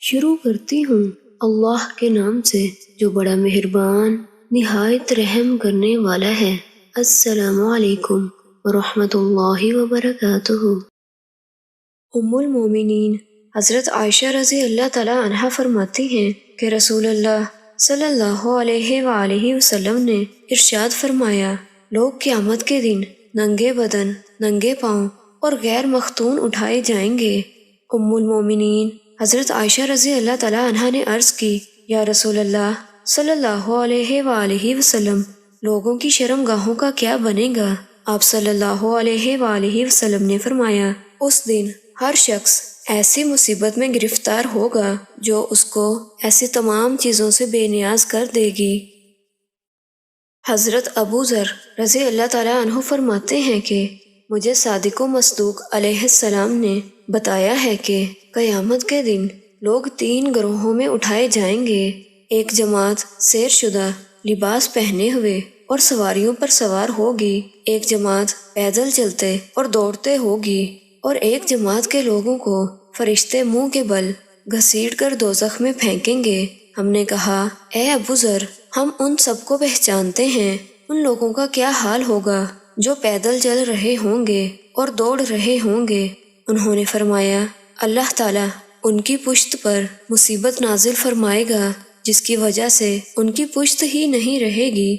شروع کرتی ہوں اللہ کے نام سے جو بڑا مہربان نہایت رحم کرنے والا ہے۔ السلام علیکم ورحمۃ اللہ وبرکاتہ۔ ام المومنین حضرت عائشہ رضی اللہ تعالی عنہا فرماتی ہیں کہ رسول اللہ صلی اللہ علیہ وآلہ وسلم نے ارشاد فرمایا، لوگ قیامت کے دن ننگے بدن، ننگے پاؤں اور غیر مختون اٹھائے جائیں گے۔ ام المومنین حضرت عائشہ رضی اللہ تعالی عنہا نے عرض کی، یا رسول اللہ صلی اللہ علیہ وآلہ وسلم، لوگوں کی شرم گاہوں کا کیا بنے گا؟ آپ صلی اللہ علیہ وآلہ وسلم نے فرمایا، اس دن ہر شخص ایسی مصیبت میں گرفتار ہوگا جو اس کو ایسی تمام چیزوں سے بے نیاز کر دے گی۔ حضرت ابو ذر رضی اللہ تعالی عنہ فرماتے ہیں کہ مجھے صادق و مصدوق علیہ السلام نے بتایا ہے کہ قیامت کے دن لوگ 3 گروہوں میں اٹھائے جائیں گے۔ ایک جماعت سیر شدہ لباس پہنے ہوئے اور سواریوں پر سوار ہوگی، ایک جماعت پیدل چلتے اور دوڑتے ہوگی، اور ایک جماعت کے لوگوں کو فرشتے منہ کے بل گھسیٹ کر دوزخ میں پھینکیں گے۔ ہم نے کہا، اے ابو ذر، ہم ان سب کو پہچانتے ہیں، ان لوگوں کا کیا حال ہوگا جو پیدل چل رہے ہوں گے اور دوڑ رہے ہوں گے؟ انہوں نے فرمایا، اللہ تعالیٰ ان کی پشت پر مصیبت نازل فرمائے گا جس کی وجہ سے ان کی پشت ہی نہیں رہے گی۔